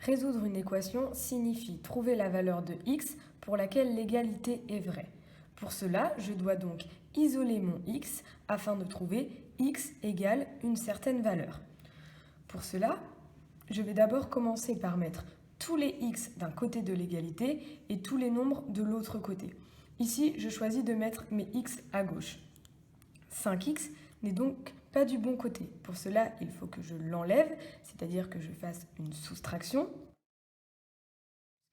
Résoudre une équation signifie trouver la valeur de x pour laquelle l'égalité est vraie. Pour cela, je dois donc isoler mon x afin de trouver x égale une certaine valeur. Pour cela, je vais d'abord commencer par mettre tous les x d'un côté de l'égalité et tous les nombres de l'autre côté. Ici, je choisis de mettre mes x à gauche. 5x n'est donc pas du bon côté. Pour cela, il faut que je l'enlève, c'est-à-dire que je fasse une soustraction.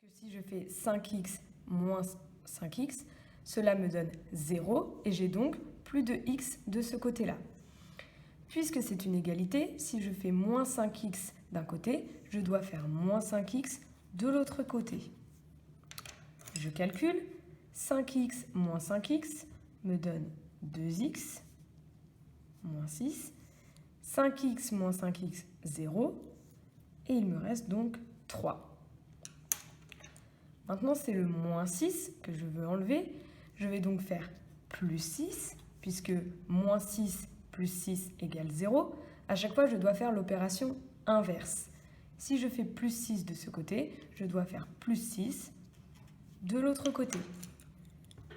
Parce que si je fais 5x moins 5x, cela me donne 0 et j'ai donc plus de x de ce côté-là. Puisque c'est une égalité, si je fais moins 5x d'un côté, je dois faire moins 5x de l'autre côté. Je calcule, 5x moins 5x me donne 2x moins 6, 5x moins 5x, 0, et il me reste donc 3. Maintenant, c'est le moins 6 que je veux enlever. Je vais donc faire plus 6, puisque moins 6 plus 6 égale 0. À chaque fois, je dois faire l'opération inverse. Si je fais plus 6 de ce côté, je dois faire plus 6 de l'autre côté.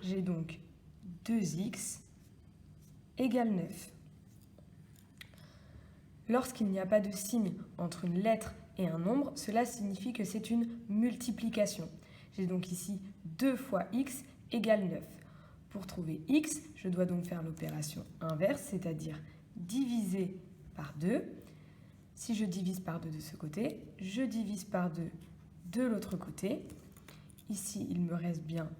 J'ai donc 2x égale 9. Lorsqu'il n'y a pas de signe entre une lettre et un nombre, cela signifie que c'est une multiplication. J'ai donc ici 2 fois x égale 9. Pour trouver x, je dois donc faire l'opération inverse, c'est-à-dire diviser par 2. Si je divise par 2 de ce côté, je divise par 2 de l'autre côté. Ici, il me reste bien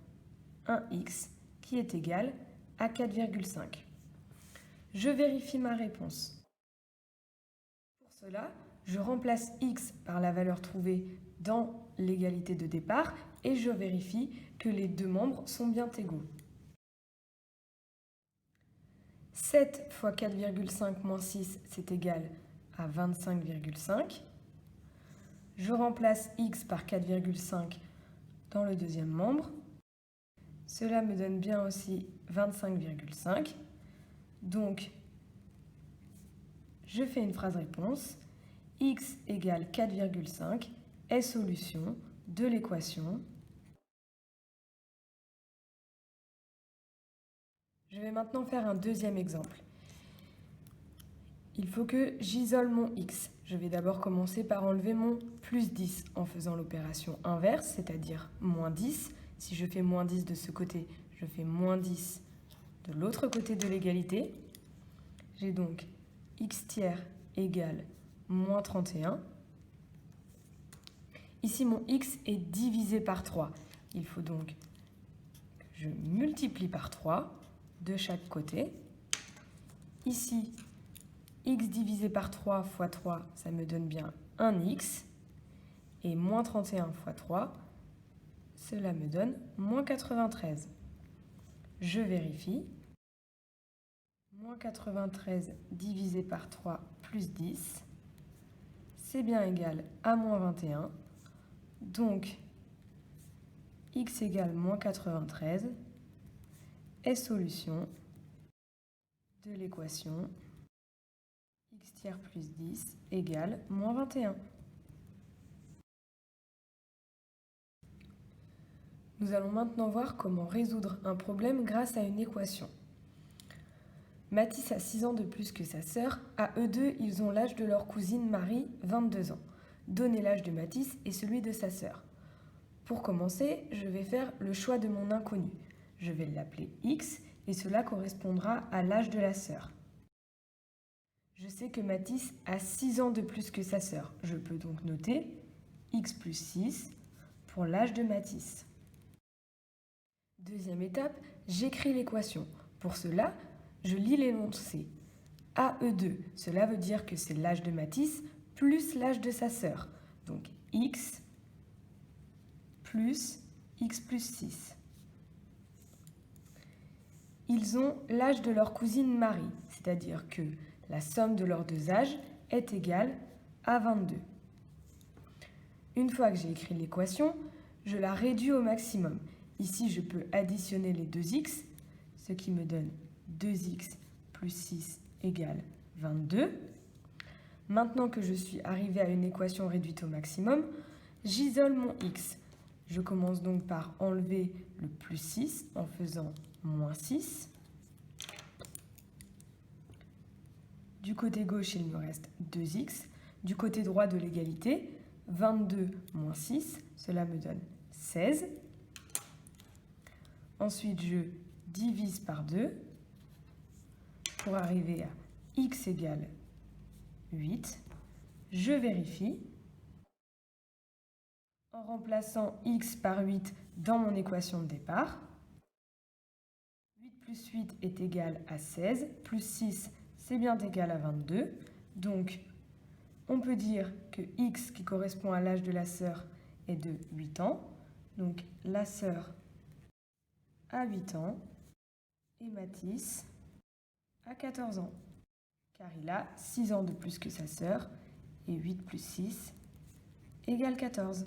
un x qui est égal à 4,5. Je vérifie ma réponse. Pour cela, je remplace x par la valeur trouvée dans l'égalité de départ et je vérifie que les deux membres sont bien égaux. 7 fois 4,5 moins 6, c'est égal à 25,5. Je remplace x par 4,5 dans le deuxième membre. Cela me donne bien aussi 25,5. Donc, je fais une phrase réponse. X égale 4,5 est solution de l'équation. Je vais maintenant faire un deuxième exemple. Il faut que j'isole mon x. Je vais d'abord commencer par enlever mon plus 10 en faisant l'opération inverse, c'est-à-dire moins 10. Si je fais moins 10 de ce côté, je fais moins 10 de l'autre côté de l'égalité. J'ai donc x tiers égale moins 31. Ici, mon x est divisé par 3. Il faut donc que je multiplie par 3 de chaque côté. Ici, x divisé par 3 fois 3, ça me donne bien 1x. Et moins 31 fois 3, cela me donne moins 93. Je vérifie. Moins 93 divisé par 3 plus 10, c'est bien égal à moins 21. Donc, x égale moins 93 est solution de l'équation x tiers plus 10 égale moins 21. Nous allons maintenant voir comment résoudre un problème grâce à une équation. Mathis a 6 ans de plus que sa sœur. À eux deux, ils ont l'âge de leur cousine Marie, 22 ans. Donnez l'âge de Mathis et celui de sa sœur. Pour commencer, je vais faire le choix de mon inconnu. Je vais l'appeler x et cela correspondra à l'âge de la sœur. Je sais que Mathis a 6 ans de plus que sa sœur. Je peux donc noter x plus 6 pour l'âge de Mathis. Deuxième étape, j'écris l'équation. Pour cela, je lis l'énoncé. AE2, cela veut dire que c'est l'âge de Mathis plus l'âge de sa sœur. Donc x plus x plus 6. Ils ont l'âge de leur cousine Marie, c'est-à-dire que la somme de leurs deux âges est égale à 22. Une fois que j'ai écrit l'équation, je la réduis au maximum. Ici, je peux additionner les deux x, ce qui me donne 2x plus 6 égale 22. Maintenant que je suis arrivée à une équation réduite au maximum, J'isole mon x. Je commence donc par enlever le plus 6 en faisant moins 6. Du côté gauche, il me reste 2x. Du côté droit de l'égalité, 22 moins 6, cela me donne 16. Ensuite, je divise par 2 pour arriver à x égale 8. Je vérifie. En remplaçant x par 8 dans mon équation de départ, 8 plus 8 est égal à 16, plus 6, c'est bien égal à 22. Donc, on peut dire que x, qui correspond à l'âge de la sœur, est de 8 ans. Donc, la sœur a 8 ans et Mathis a 14 ans, car il a 6 ans de plus que sa sœur, et 8 plus 6 égale 14.